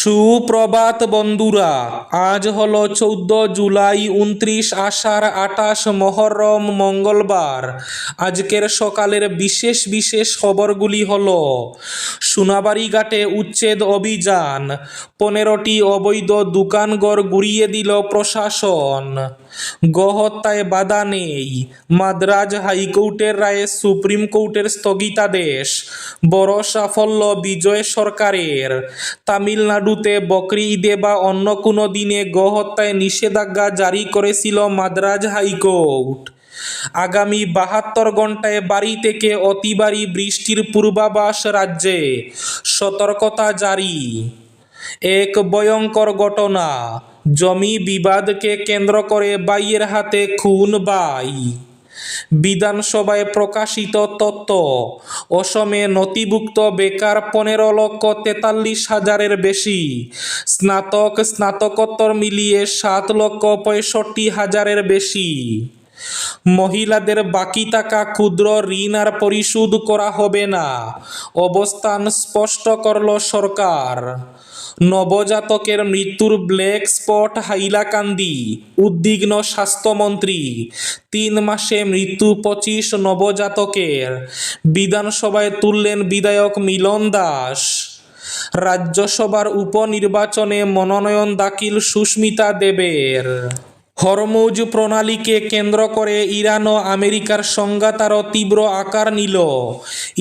সুপ্রভাত বন্ধুরা, আজ হলো 14 জুলাই, 29 আষাঢ়, 28 মহরম, মঙ্গলবার। আজকের সকালের বিশেষ বিশেষ খবরগুলি হলো: সোনাবাড়ি ঘাটে উচ্ছেদ অভিযান, 15টি অবৈধ দোকানঘর গুড়িয়ে দিল প্রশাসন। গোহত্যায় বাধা নেই, মাদ্রাজ হাইকোর্টের রায়ে সুপ্রিম কোর্টের স্থগিতাদেশ। বড় সাফল্য বিজয় সরকারের। তামিলনাড়ুতে বকরি ঈদে বা অন্য কোনো দিনে গোহত্যায় নিষেধাজ্ঞা জারি করেছিল মাদ্রাজ হাইকোর্ট। আগামী 72 ঘন্টায় ভারী থেকে অতি ভারী বৃষ্টির পূর্বাভাস রাজ্যে, সতর্কতা জারি। এক ভয়ঙ্কর ঘটনা, জমি বিবাদকে কেন্দ্র করে ভাইয়ের হাতে খুন ভাই। বিধানসভায় প্রকাশিত তথ্য, অসমে নথিভুক্ত বেকার 15,43,000-এর বেশি, স্নাতক স্নাতকোত্তর মিলিয়ে 7,65,000-এর বেশি। মহিলাদের বাকি থাকা ক্ষুদ্র ঋণ আর পরিশোধ করা হবে না, অবস্থান স্পষ্ট করল সরকার। নবজাতকের মৃত্যুর ব্ল্যাক স্পট হাইলাকান্দি, উদ্বিগ্ন স্বাস্থ্যমন্ত্রী। 3 মাসে মৃত্যু 25 নবজাতকের। বিধানসভায় তুললেন বিধায়ক মিলন দাস। রাজ্যসভার উপনির্বাচনে মনোনয়ন দাখিল সুস্মিতা দেবের। হরমুজ প্রণালীকে কেন্দ্র করে ইরান ও আমেরিকার সংঘাত আরও তীব্র আকার নিল।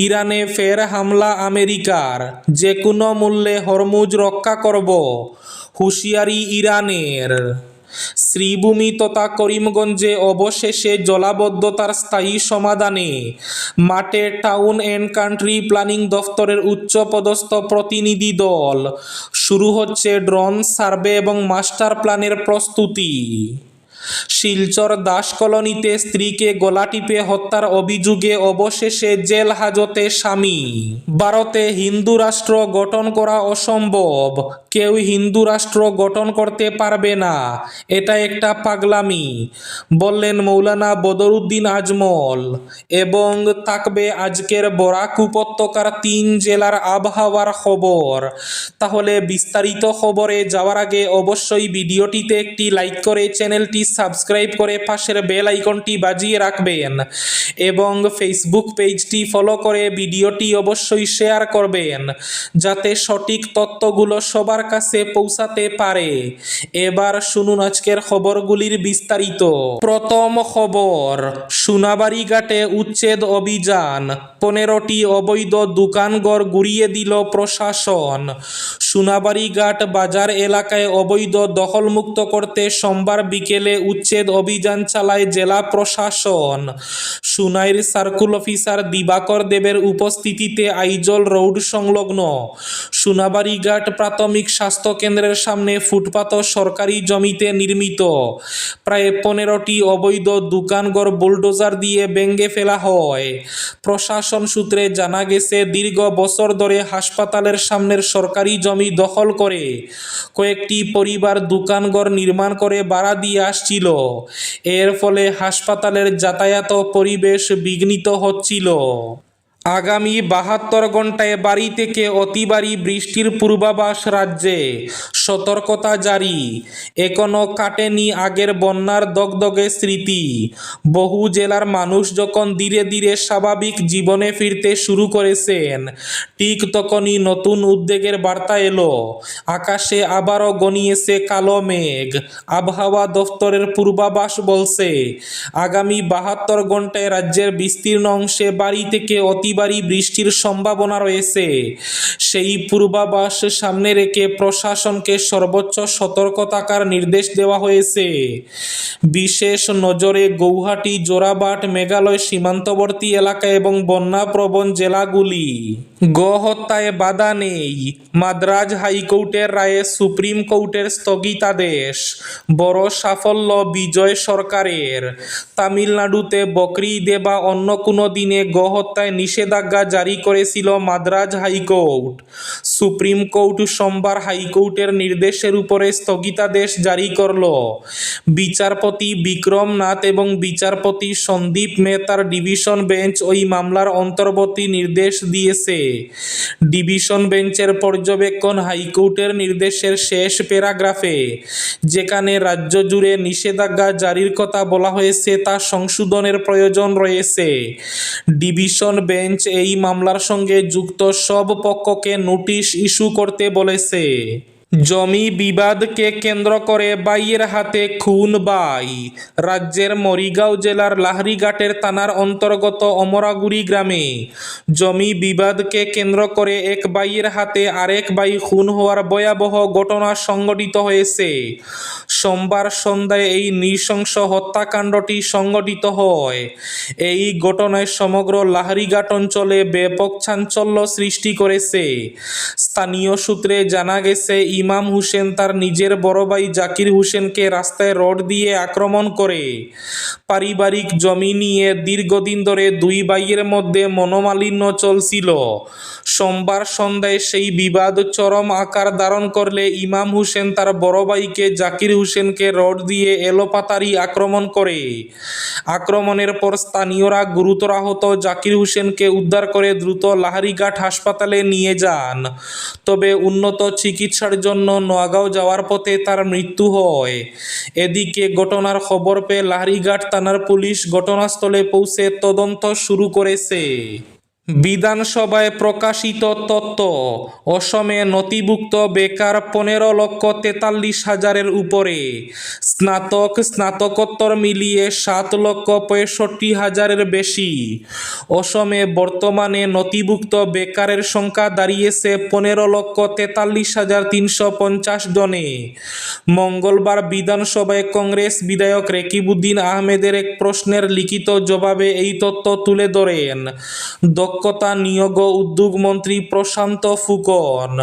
ইরানে ফের হামলা আমেরিকার, যে কোনো মূল্যে হরমুজ রক্ষা করব, হুঁশিয়ারি ইরানের। শ্রীভূমি তথা করিমগঞ্জে অবশেষে জলাবদ্ধতার স্থায়ী সমাধানে মাঠে টাউন অ্যান্ড কান্ট্রি প্ল্যানিং দফতরের উচ্চপদস্থ প্রতিনিধি দল। শুরু হচ্ছে ড্রোন সার্ভে এবং মাস্টার প্ল্যানের প্রস্তুতি। শিলচর দাস কলোনিতে স্ত্রীকে গলা টিপে হত্যার অভিযোগে অবশেষে জেল হাজতে স্বামী। ভারতে হিন্দু রাষ্ট্র গঠন করা অসম্ভব, কেউ হিন্দু রাষ্ট্র গঠন করতে পারবে না, এটা একটা পাগলামি, বললেন মৌলানা বদরুদ্দিন আজমল। এবং থাকবে আজকের বরাক উপত্যকার 3 জেলার আবহাওয়ার খবর। তাহলে বিস্তারিত খবরে যাওয়ার আগে অবশ্যই ভিডিওটিতে একটি লাইক করে চ্যানেলটি সাবস্ক্রাইব করে পাশের বেল আইকনটি বাজিয়ে রাখবেন এবং ফেসবুক পেজটি ফলো করে ভিডিওটি অবশ্যই শেয়ার করবেন, যাতে সঠিক তথ্যগুলো সবার কাছে পৌঁছাতে পারে। এবার শুনুন আজকের খবরগুলির বিস্তারিত। প্রথম খবর, সোনাবাড়ি ঘাটে উচ্ছেদ অভিযান, 15টি অবৈধ দোকানঘর গুড়িয়ে দিল প্রশাসন। সোনাবাড়ি ঘাট বাজার এলাকায় অবৈধ দখলমুক্ত করতে সোমবার বিকেলে উচ্ছেদ অভিযান চালায় জেলা প্রশাসন। সুনাইর সার্কুল অফিসার দিবাকর দেবের উপস্থিতিতে আইজল রোড সংলগ্ন সোনাবাড়ি ঘাট প্রাথমিক স্বাস্থ্য কেন্দ্রের সামনে ফুটপাত সরকারি জমিতে নির্মিত প্রায় 15টি অবৈধ দোকানঘর বুলডোজার দিয়ে ভেঙে ফেলা হয়। প্রশাসন সূত্রে জানা গেছে, দীর্ঘ বছর ধরে হাসপাতালের সামনের সরকারি জমি দখল করে কয়েকটি পরিবার দোকানঘর নির্মাণ করে ভাড়া দিয়ে আসছিল। এর ফলে হাসপাতালের যাতায়াত পরিবেশ বিঘ্নিত হচ্ছিল। আগামী 72 ঘন্টায় ভারী থেকে অতি ভারী বৃষ্টির পূর্বাভাস রাজ্যে, সতর্কতা জারি। এখনো কাটেনি আগের বন্যার দগদগে স্মৃতি। বহু জেলার মানুষ যখন ধীরে ধীরে স্বাভাবিক জীবনে ফিরতে শুরু করেছেন, ঠিক তখনই নতুন উদ্বেগের বার্তা এলো। আকাশে আবারও ঘনিয়েছে কালো মেঘ। আবহাওয়া দফতরের পূর্বাভাস বলছে, আগামী 72 ঘন্টায় রাজ্যের বিস্তীর্ণ অংশে ভারী থেকে অতি ভারী বৃষ্টির সম্ভাবনা রয়েছে। সেই পূর্বাভাস সামনে রেখে প্রশাসনকে সর্বোচ্চ সতর্ক থাকার নির্দেশ দেওয়া হয়েছে। বিশেষ নজরে গৌহাটি, জোরাবাট, মেঘালয় সীমান্তবর্তী এলাকা এবং বন্যাপ্রবণ জেলাগুলি। গোহত্যায় বাধা নেই, মাদ্রাজ হাইকোর্টের রায়ে সুপ্রিম কোর্টের স্থগিতাদেশ। বড় সাফল্য বিজয় সরকারের। তামিলনাড়ুতে বকরি ঈদে বা অন্য কোনো দিনে গোহত্যায় নিষেধাজ্ঞা জারি করেছিল মাদ্রাজ হাইকোর্ট। সুপ্রিম কোর্ট সোমবার হাইকোর্টের নির্দেশের উপরে স্থগিতাদেশ জারি করল। বিচারপতি বিক্রম নাথ এবং বিচারপতি সন্দীপ মেহতার ডিভিশন বেঞ্চ ওই মামলার অন্তর্বর্তী নির্দেশ দিয়েছে। ডিভিশন বেঞ্চের পর্যবেক্ষণ হাইকোর্টের নির্দেশের শেষ প্যারাগ্রাফে যেখানে রাজ্য জুড়ে নিষেধাজ্ঞা জারির কথা বলা হয়েছে তা সংশোধনের প্রয়োজন রয়েছে। ডিভিশন বেঞ্চ এই মামলার সঙ্গে যুক্ত সব পক্ষকে নোটিশ ইস্যু করতে বলেছে। জমি বিবাদকে কেন্দ্র করে ভাইয়ের হাতে খুন ভাই। রাজ্যের মরিগাঁও জেলার লাহরিঘাটের থানার অন্তর্গত অমরাগুড়ি গ্রামে জমি বিবাদকে কেন্দ্র করে এক ভাইয়ের হাতে আরেক ভাই খুন হওয়ার ভয়াবহ ঘটনা সংঘটিত হয়েছে। সোমবার সন্ধ্যায় এই নৃশংস হত্যাকাণ্ডটি সংঘটিত হয়। এই ঘটনায় সমগ্র লাহরিঘাট অঞ্চলে ব্যাপক চাঞ্চল্য সৃষ্টি করেছে। স্থানীয় সূত্রে জানা গেছে ইমাম হোসেন তার নিজের বড় ভাই জাকির হোসেনকে রাস্তায় রড দিয়ে আক্রমণ করে। পারিবারিক জমি নিয়ে দীর্ঘদিন ধরে দুই ভাইয়ের মধ্যে মনোমালিন্য চলছিল। সোমবার সন্ধ্যায় সেই বিবাদ চরম আকার ধারণ করলে ইমাম হোসেন তার বড় ভাইকে জাকির হোসেনকে রড দিয়ে এলোপাতাড়ি আক্রমণ করে। আক্রমণের পর স্থানীয়রা গুরুতর আহত জাকির হোসেনকে উদ্ধার করে দ্রুত লাহরিঘাট হাসপাতালে নিয়ে যান। তবে উন্নত চিকিৎসার জন্য নোয়াগাঁও যাওয়ার পথে তার মৃত্যু হয়। এদিকে ঘটনার খবর পেয়ে লাহরিঘাট থানার পুলিশ ঘটনাস্থলে পৌঁছে তদন্ত শুরু করেছে। বিধানসভায় প্রকাশিত তথ্য, অসমে নথিভুক্ত বেকার 15,43,000-এর উপরে, স্নাতক স্নাতকোত্তর মিলিয়ে 7,65,000-এর বেশি। অসমে বর্তমানে নথিভুক্ত বেকারের সংখ্যা দাঁড়িয়েছে 15,43,350 জনে। মঙ্গলবার বিধানসভায় কংগ্রেস বিধায়ক রেকিবউদ্দিন আহমেদের এক প্রশ্নের লিখিত জবাবে এই তথ্য তুলে ধরেন দক্ষতা নিয়োগ ও উদ্যোগ মন্ত্রী প্রশান্ত ফুকন।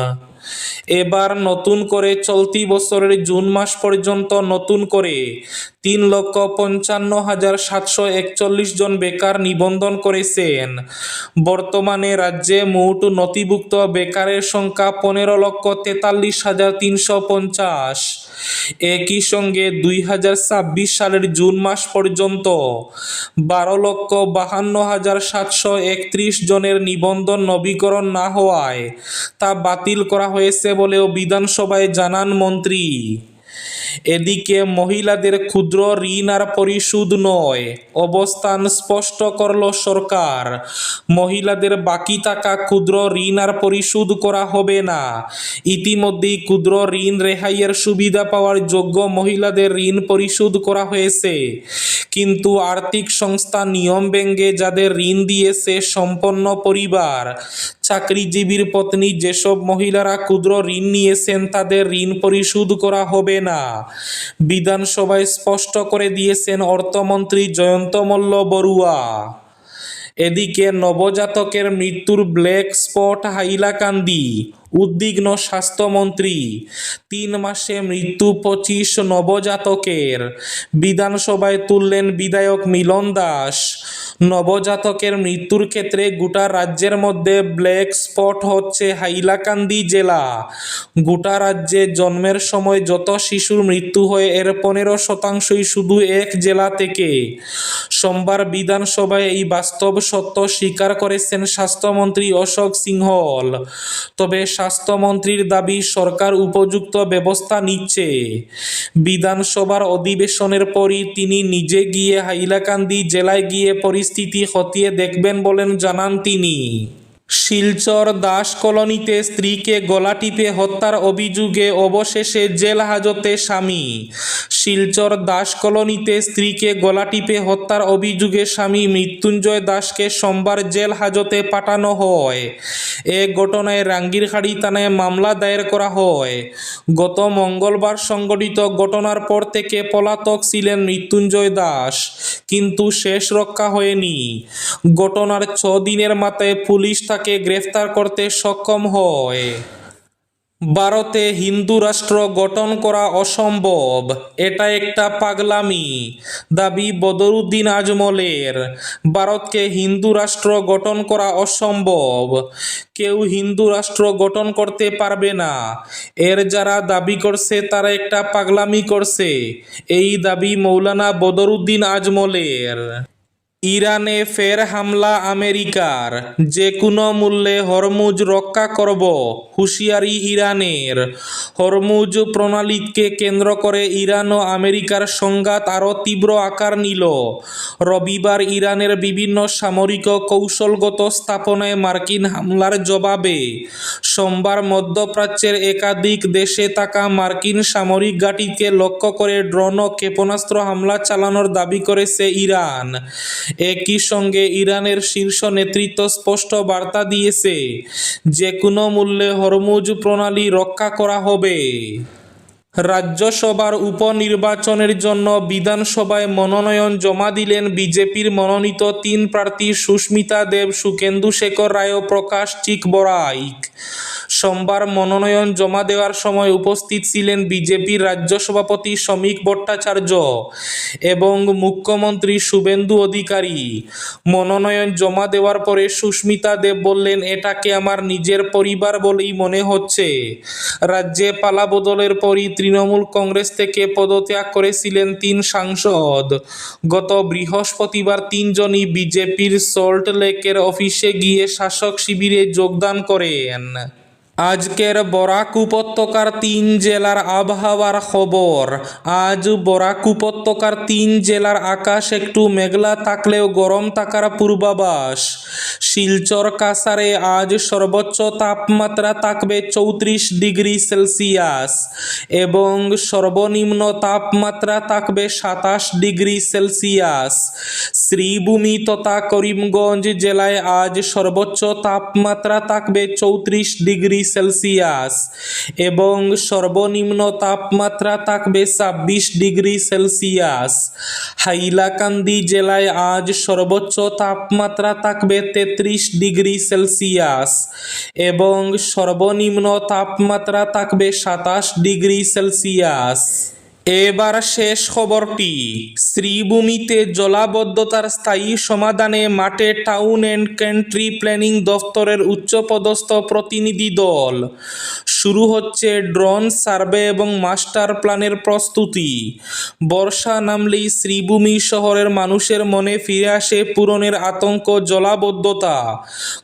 এবার নতুন করে চলতি বছরের জুন মাস পর্যন্ত নতুন করে 3,55,741 জন বেকার নিবন্ধন করেছেন। বর্তমানে রাজ্যে মোট নথিভুক্ত বেকারের সংখ্যা 15,43,350। একই সঙ্গে 2026 সালের জুন মাস পর্যন্ত 12,52,731 জনের নিবন্ধন নবীকরণ না হওয়ায় তা বাতিল করা হয়েছে বলেও বিধানসভায় জানান মন্ত্রী। এদিকে মহিলাদের ক্ষুদ্র ঋণ আর পরিশোধ নয়, অবস্থান স্পষ্ট করল সরকার। মহিলাদের বাকি থাকা ক্ষুদ্র ঋণ আর পরিশোধ করা হবে না। ইতিমধ্যেই ক্ষুদ্র ঋণ রেহাইয়ের সুবিধা পাওয়ার যোগ্য মহিলাদের ঋণ পরিশোধ করা হয়েছে। কিন্তু আর্থিক সংস্থা নিয়ম ভেঙে যাদের ঋণ দিয়েছে সম্পন্ন পরিবার, চাকরিজীবীর পত্নী যেসব মহিলারা ক্ষুদ্র ঋণ নিয়েছেন তাদের ঋণ পরিশোধ করা হবে না। বিধানসভায় স্পষ্ট করে দিয়েছেন অর্থমন্ত্রী জয়ন্ত মল্ল বড়ুয়া। এদিকে নবজাতকের মৃত্যুর ব্ল্যাক স্পট হাইলাকান্দি, উদ্বিগ্ন স্বাস্থ্যমন্ত্রী। 3 মাসে মৃত্যু 25 নবজাতকের। বিধানসভায় তুললেন বিধায়ক মিলন দাস। নবজাতকের মৃত্যুর ক্ষেত্রে গোটা রাজ্যের মধ্যে ব্ল্যাক স্পট হচ্ছে হাইলাকান্দি জেলা। গোটা রাজ্যে জন্মের সময় যত শিশুর মৃত্যু হয় এর 15% শুধু এক জেলা থেকে। সোমবার বিধানসভায় এই বাস্তব সত্য স্বীকার করেছেন স্বাস্থ্যমন্ত্রী অশোক সিংহল। তবে স্বাস্থ্যমন্ত্রীর দাবি সরকার উপযুক্ত ব্যবস্থা নিচ্ছে। বিধানসভার অধিবেশনের পরই তিনি নিজে গিয়ে হাইলাকান্দি জেলায় গিয়ে পরিস্থিতি খতিয়ে দেখবেন বলেন জানান তিনি। শিলচর দাস কলোনিতে স্ত্রীকে গলা টিপে হত্যার অভিযোগে অবশেষে জেল হাজতে স্বামী। শিলচর দাস কলোনিতে স্ত্রীকে গলা টিপে হত্যার অভিযোগে স্বামী মৃত্যুঞ্জয় দাসকে সোমবার জেল হাজতে পাঠানো হয়। এ ঘটনায় রাঙ্গিরখাড়ি থানায় মামলা দায়ের করা হয়। গত মঙ্গলবার সংঘটিত ঘটনার পর থেকে পলাতক ছিলেন মৃত্যুঞ্জয় দাস, কিন্তু শেষ রক্ষা হয়নি। ঘটনার 6 দিনের মাথায় পুলিশ তাকে গ্রেফতার করতে সক্ষম হয়। ভারতে হিন্দু রাষ্ট্র গঠন করা অসম্ভব, এটা একটা পাগলামি, দাবি বদরুদ্দিন আজমলের। ভারতকে হিন্দু রাষ্ট্র গঠন করা অসম্ভব, কেউ হিন্দু রাষ্ট্র গঠন করতে পারবে না। এর যারা দাবি করছে তারা একটা পাগলামি করছে, এই দাবি মৌলানা বদরুদ্দিন আজমলের। ইরানে ফের হামলা আমেরিকার, যে কোনো মূল্যে হরমুজ রক্ষা করব, হুঁশিয়ারি ইরানের। হরমুজ প্রণালীকে কেন্দ্র করে ইরান ও আমেরিকার সংঘাত আরও তীব্র আকার নিল। রবিবার ইরানের বিভিন্ন সামরিক ও কৌশলগত স্থাপনায় মার্কিন হামলার জবাবে সোমবার মধ্যপ্রাচ্যের একাধিক দেশে থাকা মার্কিন সামরিক ঘাঁটিকে লক্ষ্য করে ড্রোন ও ক্ষেপণাস্ত্র হামলা চালানোর দাবি করেছে ইরান। একই সঙ্গে ইরানের শীর্ষ নেতৃত্ব স্পষ্ট বার্তা দিয়েছে, যে কোনো মূল্যে হরমুজ প্রণালী রক্ষা করা হবে। রাজ্যসভার উপনির্বাচনের জন্য বিধানসভায় মনোনয়ন জমা দিলেন বিজেপির মনোনীত 3 প্রার্থী সুস্মিতা দেব, সুখেন্দু শেখর রায় ও প্রকাশ চিকবরাইক। সোমবার মনোনয়ন জমা দেওয়ার সময় উপস্থিত ছিলেন বিজেপির রাজ্য সভাপতি শ্রমিক ভট্টাচার্য এবং মুখ্যমন্ত্রী শুভেন্দু অধিকারী। মনোনয়ন জমা দেওয়ার পরে সুস্মিতা দেব বললেন, এটাকে আমার নিজের পরিবার বলেই মনে হচ্ছে। রাজ্যে পালাবদলের পরই তৃণমূল কংগ্রেস থেকে পদত্যাগ করেছিলেন 3 সাংসদ। গত বৃহস্পতিবার 3 জনই বিজেপির সল্ট লেকের অফিসে গিয়ে শাসক শিবিরে যোগদান করেন। আজকের বরাক উপত্যকার 3 জেলার আবহাওয়ার খবর। আজ বরাক উপত্যকার 3 জেলার আকাশ একটু মেঘলা থাকলেও গরম থাকার পূর্বাভাস। শিলচর কাছাড়ে আজ সর্বোচ্চ তাপমাত্রা থাকবে 34 ডিগ্রি সেলসিয়াস এবং সর্বনিম্ন তাপমাত্রা থাকবে 27 ডিগ্রি সেলসিয়াস। শ্রীভূমি তথা করিমগঞ্জ জেলায় আজ সর্বোচ্চ তাপমাত্রা থাকবে 34 ডিগ্রি সেলসিয়াস এবং সর্বনিম্ন তাপমাত্রা থাকবে 26 ডিগ্রি সেলসিয়াস। হাইলাকান্দি জেলায় আজ সর্বোচ্চ তাপমাত্রা থাকবে 33 ডিগ্রি সেলসিয়াস এবং সর্বনিম্ন তাপমাত্রা থাকবে 27 ডিগ্রি সেলসিয়াস। এবার শেষ খবরটি। শ্রীভূমিতে জলাবদ্ধতার স্থায়ী সমাধানে মাঠে টাউন অ্যান্ড কান্ট্রি প্ল্যানিং দফতরের উচ্চপদস্থ প্রতিনিধি দল। শুরু হচ্ছে ড্রোন সার্ভে এবং মাস্টার প্ল্যানের প্রস্তুতি। বর্ষা নামলেই শ্রীভূমি শহরের মানুষের মনে ফিরে আসে পূরণের আতঙ্ক, জলাবদ্ধতা।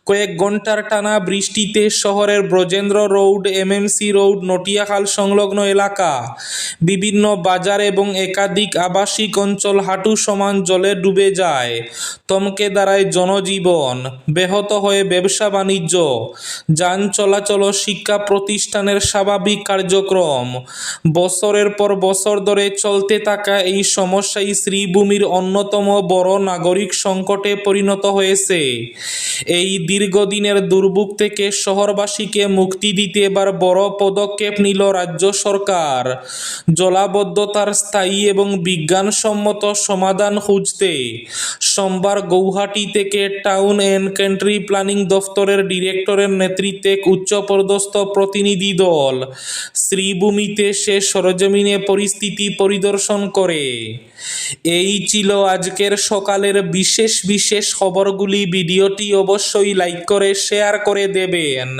কয়েক ঘন্টার টানা বৃষ্টিতে শহরের ব্রজেন্দ্র রোড, এমএমসি রোড, নটিয়াখাল সংলগ্ন এলাকা, বিভিন্ন বাজার এবং একাধিক আবাসিক অঞ্চল হাঁটু সমান জলে ডুবে যায়। থমকে দাঁড়ায় জনজীবন, ব্যাহত হয়ে ব্যবসা বাণিজ্য, যান চলাচল, শিক্ষা প্রতিষ্ঠানের স্বাভাবিক কার্যক্রম। বছরের পর বছর ধরে চলতে থাকা এই সমস্যাই শ্রীভূমির অন্যতম বড় নাগরিক সংকটে পরিণত হয়েছে। এই দীর্ঘদিনের দুর্ভোগ থেকে শহরবাসীকে মুক্তি দিতে এবার বড় পদক্ষেপ নিল রাজ্য সরকার। জলাবদ্ধতার স্থায়ী এবং বিজ্ঞানসম্মত সমাধান খুঁজতে সোমবার গৌহাটি থেকে টাউন অ্যান্ড কান্ট্রি প্ল্যানিং দফতরের ডিরেক্টরের নেতৃত্বে উচ্চপদস্থ প্রতিনিধি দল শ্রীভূমিতে সে সরজমিনে পরিস্থিতি পরিদর্শন করে। এই ছিল আজকের সকালের বিশেষ খবরগুলি। ভিডিওটি অবশ্যই লাইক করে শেয়ার করে দেবেন।